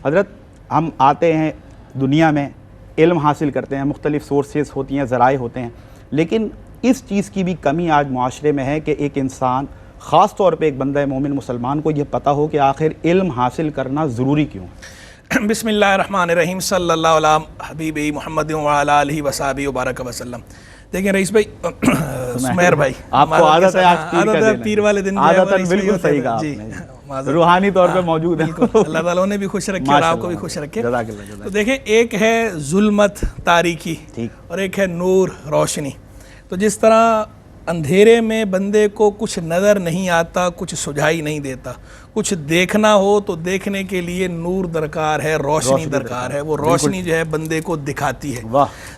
حضرت ہم آتے ہیں دنیا میں، علم حاصل کرتے ہیں، مختلف سورسز ہوتی ہیں، ذرائع ہوتے ہیں، لیکن اس چیز کی بھی کمی آج معاشرے میں ہے کہ ایک انسان، خاص طور پہ ایک بندہ مومن مسلمان کو یہ پتہ ہو کہ آخر علم حاصل کرنا ضروری کیوں ہے۔ بسم اللہ الرحمن الرحیم، صلی اللہ علیہ حبیب محمد وعلی آلہ وصحبہ وبارک وسلم۔ دیکھیں رئیس بھائی، سمیر بھائی، آپ کو عادت ہے آج پیر والے دن عادتاً بالکل صحیح کہا آپ نے، روحانی طور پہ موجود ہے۔ اللہ تعالیٰ نے بھی خوش رکھے اور آپ کو بھی خوش رکھے۔ تو دیکھیں، ایک ہے ظلمت تاریکی اور ایک ہے نور روشنی۔ تو جس طرح اندھیرے میں بندے کو کچھ نظر نہیں آتا، کچھ سجھائی نہیں دیتا، کچھ دیکھنا ہو تو دیکھنے کے لیے نور درکار ہے، روشنی درکار ہے، وہ روشنی جو ہے بندے کو دکھاتی ہے۔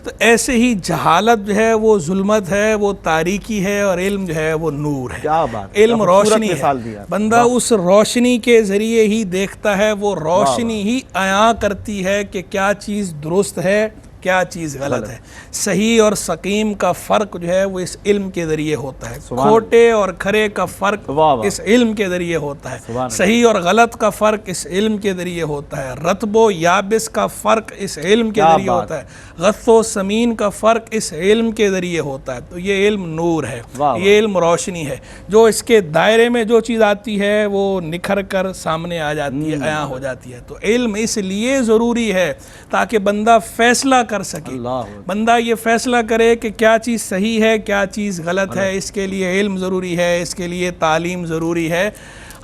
تو ایسے ہی جہالت جو ہے وہ ظلمت ہے، وہ تاریکی ہے، اور علم جو ہے وہ نور ہے، علم روشنی ہے۔ بندہ اس روشنی کے ذریعے ہی دیکھتا ہے، وہ روشنی ہی عیاں کرتی ہے کہ کیا چیز درست ہے، کیا چیز غلط ہے۔ صحیح اور سقیم کا فرق جو ہے وہ اس علم کے ذریعے ہوتا ہے، کھوٹے اور کھرے کا فرق اس علم کے ذریعے ہوتا ہے، صحیح اور غلط کا فرق اس علم کے ذریعے ہوتا ہے، رطب و یابس کا فرق اس علم کے ذریعے ہوتا ہے، غث و سمین کا فرق اس علم کے ذریعے ہوتا ہے۔ تو یہ علم نور ہے، یہ علم روشنی ہے، جو اس کے دائرے میں جو چیز آتی ہے وہ نکھر کر سامنے آ جاتی ہے، عیاں ہو جاتی ہے۔ تو علم اس لیے ضروری ہے تاکہ بندہ فیصلہ کر سکے، بندہ یہ فیصلہ کرے کہ کیا چیز صحیح ہے، کیا چیز غلط ہے۔ اس کے لیے علم ضروری ہے، اس کے لیے تعلیم ضروری ہے،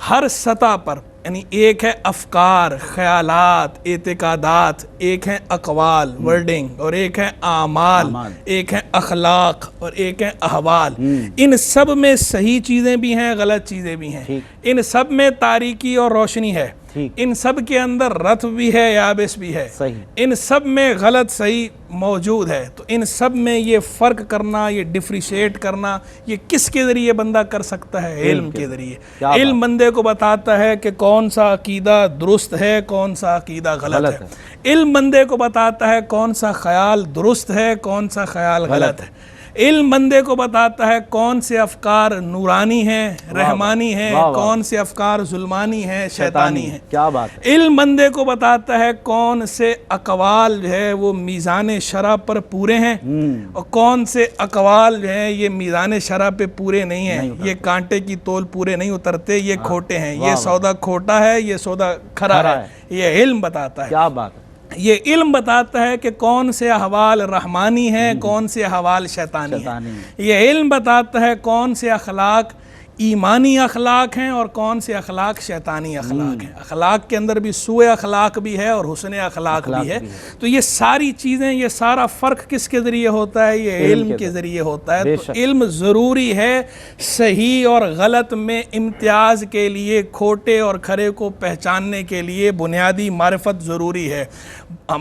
ہر سطح پر۔ یعنی ایک ہے افکار، خیالات، اعتقادات، ایک ہے اقوال، ورڈنگ، اور ایک ہے اعمال، ایک ہے اخلاق، اور ایک ہے احوال۔ ان سب میں صحیح چیزیں بھی ہیں، غلط چیزیں بھی ہیں، ان سب میں تاریکی اور روشنی ہے، ان سب کے اندر رطب بھی ہے، یابس بھی ہے، ان سب میں غلط صحیح موجود ہے۔ تو ان سب میں یہ فرق کرنا، یہ ڈفریشیٹ کرنا، یہ کس کے ذریعے بندہ کر سکتا ہے؟ علم کے ذریعے۔ علم بندے کو بتاتا ہے کہ کون سا عقیدہ درست ہے، کون سا عقیدہ غلط ہے۔ علم بندے کو بتاتا ہے کون سا خیال درست ہے، کون سا خیال غلط ہے۔ علم بندے کو بتاتا ہے کون سے افکار نورانی ہیں، رحمانی ہیں، کون سے افکار ظلمانی ہیں، شیطانی ہیں۔ کیا بات ہے۔ علم بندے کو بتاتا ہے کون سے اقوال جو ہے وہ میزان شرع پر پورے ہیں، اور کون سے اقوال جو ہیں یہ میزان شرع پہ پورے نہیں ہیں، یہ کانٹے کی تول پورے نہیں اترتے، یہ کھوٹے ہیں، یہ سودا کھوٹا ہے، یہ سودا کھرا ہے۔ یہ علم بتاتا ہے۔ کیا بات ہے۔ یہ علم بتاتا ہے کہ کون سے احوال رحمانی ہیں، کون سے احوال شیطانی ہیں۔ یہ علم بتاتا ہے کون سے اخلاق ایمانی اخلاق ہیں اور کون سے اخلاق شیطانی اخلاق ہیں۔ اخلاق کے اندر بھی سوء اخلاق بھی ہے اور حسن اخلاق بھی ہے۔ تو یہ ساری چیزیں، یہ سارا فرق کس کے ذریعے ہوتا ہے؟ یہ علم کے ذریعے ہوتا ہے۔ تو علم ضروری ہے صحیح اور غلط میں امتیاز کے لیے، کھوٹے اور کھرے کو پہچاننے کے لیے بنیادی معرفت ضروری ہے۔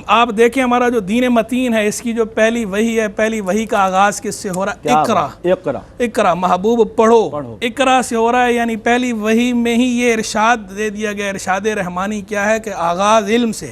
آپ دیکھیں ہمارا جو دین متین ہے، اس کی جو پہلی وحی ہے، پہلی وحی کا آغاز کس سے ہو رہا ہے؟ اقرا، اقرا، محبوب پڑھو، اقرا سے ہو رہا ہے۔ یعنی پہلی وحی میں ہی یہ ارشاد دے دیا گیا، ارشاد رحمانی کیا ہے کہ آغاز علم سے،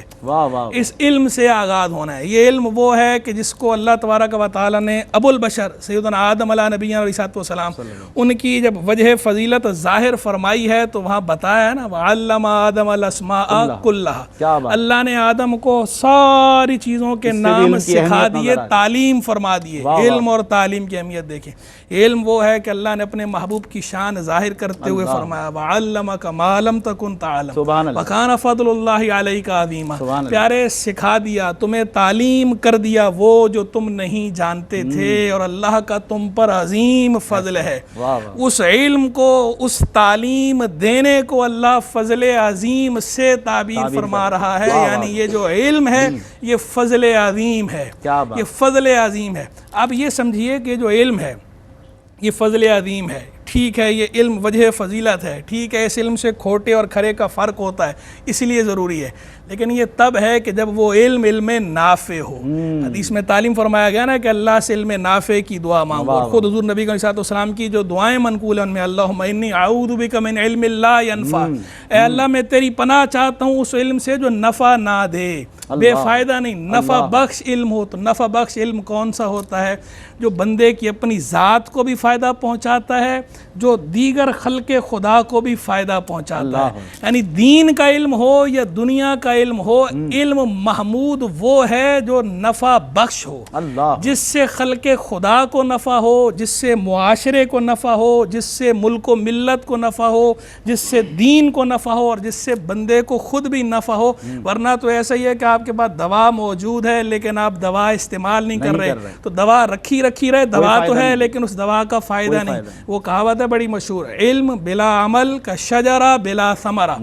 اس علم سے آغاز ہونا ہے۔ یہ علم وہ ہے کہ جس کو اللہ تبارک و تعالیٰ نے ابو البشر سیدنا آدم علیہ نبینا علیہ السلام، ان کی جب وجہ فضیلت ظاہر فرمائی ہے تو وہاں بتایا ہے نا، وَعَلَّمَ آدَمَ الْأَسْمَاءَ كُلَّهَا، اللہ نے آدم کو ساری چیزوں کے نام سکھا دیے، تعلیم فرما دیے۔ علم اور تعلیم کی اہمیت دیکھیں۔ علم وہ ہے کہ اللہ نے اپنے محبوب کی شان ظاہر کرتے ہوئے فرمایا وَعَلَّمَكَ مَا لَمْ تَكُنْ تَعْلَمْ وَكَانَ فَضْلُ اللَّهِ عَلَيْكَ عَظِيمًا۔ پیارے سکھا دیا، تمہیں تعلیم کر دیا وہ جو تم نہیں جانتے تھے، اور اللہ کا تم پر عظیم فضل ہے۔ اس علم کو، اس تعلیم دینے کو اللہ فضل عظیم سے تعبیر فرما رہا ہے۔ یعنی یہ جو علم ہے یہ فضل عظیم ہے، یہ فضل عظیم ہے۔ اب یہ سمجھیے کہ جو علم ہے یہ فضل عظیم ہے، ٹھیک ہے، یہ علم وجہ فضیلت ہے، ٹھیک ہے، اس علم سے کھوٹے اور کھرے کا فرق ہوتا ہے، اس لیے ضروری ہے، لیکن یہ تب ہے کہ جب وہ علم علم نافع ہو۔ حدیث میں تعلیم فرمایا گیا نا کہ اللہ سے علم نافع کی دعا مانگو۔ خود حضور نبی علیہ السلام کی جو دعائیں منقول ہیں ان میں اللہم انی اعوذ بک من علم لا ینفع، اے اللہ میں تیری پناہ چاہتا ہوں اس علم سے جو نفع نہ دے۔ بے فائدہ نہیں، نفع بخش علم ہو۔ تو نفع بخش علم کون سا ہوتا ہے؟ جو بندے کی اپنی ذات کو بھی فائدہ پہنچاتا ہے، جو دیگر خلق خدا کو بھی فائدہ پہنچاتا ہے۔ یعنی دین کا علم ہو یا دنیا کا علم ہو، علم محمود وہ ہے جو نفع بخش ہو، جس سے خلق خدا کو نفع ہو، جس سے معاشرے کو نفع ہو، جس سے ملک و ملت کو نفع ہو، جس سے دین کو نفع ہو، اور جس سے بندے کو خود بھی نفع ہو۔ ورنہ تو ایسا ہی ہے کہ آپ کے پاس دوا موجود ہے لیکن آپ دوا استعمال نہیں کر رہے، تو دوا رکھی رہے، دوا تو ہے لیکن اس دوا کا فائدہ نہیں۔ وہ کہاوت ہے بڑی مشہور، علم بلا عمل کا شجرہ بلا ثمرہ،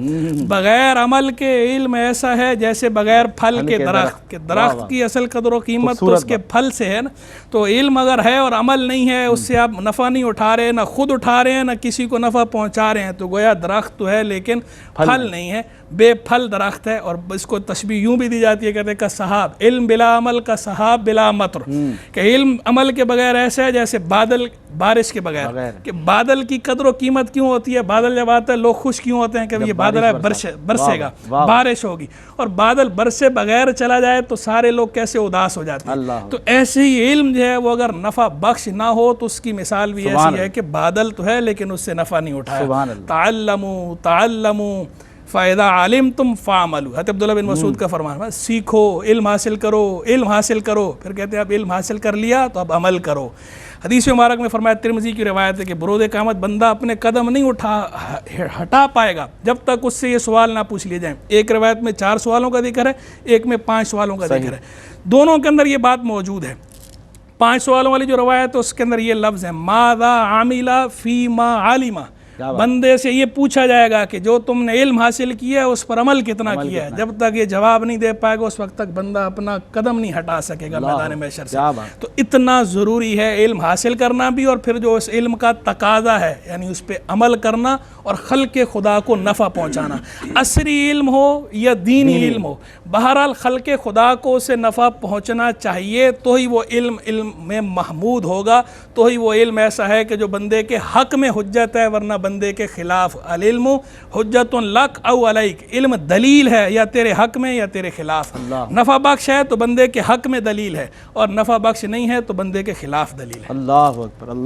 بغیر عمل کے علم ایسا ہے جیسے بغیر پھل کے درخت کے۔ درخت کی اصل قدر و قیمت تو اس کے پھل سے ہے نا۔ تو علم اگر ہے اور عمل نہیں ہے، اس سے آپ نفع نہیں اٹھا رہے، نہ خود اٹھا رہے ہیں نہ کسی کو نفع پہنچا رہے ہیں، تو گویا درخت تو ہے لیکن پھل نہیں ہے، بے پھل درخت ہے۔ اور اس کو تشبیہ یوں بھی دی جاتی ہے، کہتے ہیں کہ سحاب، علم بلا عمل کا سحاب بلا مطر، کہ علم عمل کے بغیر ایسا ہے جیسے بادل بارش کے بغیر۔ کہ بادل کی قدر و قیمت کیوں ہوتی ہے؟ بادل جب آتا ہے لوگ خوش کیوں ہوتے ہیں کہ یہ بادل ہے، برسے گا، بارش ہوگی۔ اور بادل برسے بغیر چلا جائے تو سارے لوگ کیسے اداس ہو جاتے ہیں۔ تو ایسے ہی علم جو ہے وہ اگر نفع بخش نہ ہو تو اس کی مثال بھی ایسی ہے کہ بادل تو ہے لیکن اس سے نفع نہیں اٹھایا۔ تعلموا فَإِذَا عَلِمْتُمْ فَعْمَلُوا، حضرت عبداللہ بن مسعود کا فرمان ہے، سیکھو، علم حاصل کرو، علم حاصل کرو۔ پھر کہتے ہیں اب علم حاصل کر لیا تو اب عمل کرو۔ حدیث مبارک میں فرمایا، ترمذی کی روایت ہے کہ بروز قیامت بندہ اپنے قدم نہیں ہٹا پائے گا جب تک اس سے یہ سوال نہ پوچھ لیے جائیں۔ ایک روایت میں 4 سوالوں کا ذکر ہے، ایک میں 5 سوالوں کا ذکر ہے، دونوں کے اندر یہ بات موجود ہے۔ 5 سوالوں والی جو روایت ہے اس کے اندر یہ لفظ ہے، ماذا عمل فیما علم، بندے سے یہ پوچھا جائے گا کہ جو تم نے علم حاصل کیا ہے اس پر عمل کتنا کیا ہے۔ جب تک یہ جواب نہیں دے پائے گا اس وقت تک بندہ اپنا قدم نہیں ہٹا سکے گا میدان محشر سے۔ تو اتنا ضروری ہے علم حاصل کرنا بھی، اور پھر جو اس علم کا تقاضا ہے یعنی اس پہ عمل کرنا اور خلق خدا کو نفع پہنچانا، عصری علم ہو یا دینی علم ہو، بہرحال خلق خدا کو اسے نفع پہنچنا چاہیے، تو ہی وہ علم میں محمود ہوگا، تو ہی وہ علم ایسا ہے کہ جو بندے کے حق میں حجت ہے، ورنہ بندے کے خلاف۔ العلم حجت لک او علیک، علم دلیل ہے یا تیرے حق میں یا تیرے خلاف۔ نفع بخش ہے تو بندے کے حق میں دلیل ہے، اور نفع بخش نہیں ہے تو بندے کے خلاف دلیل ہے۔ اللہ اکبر۔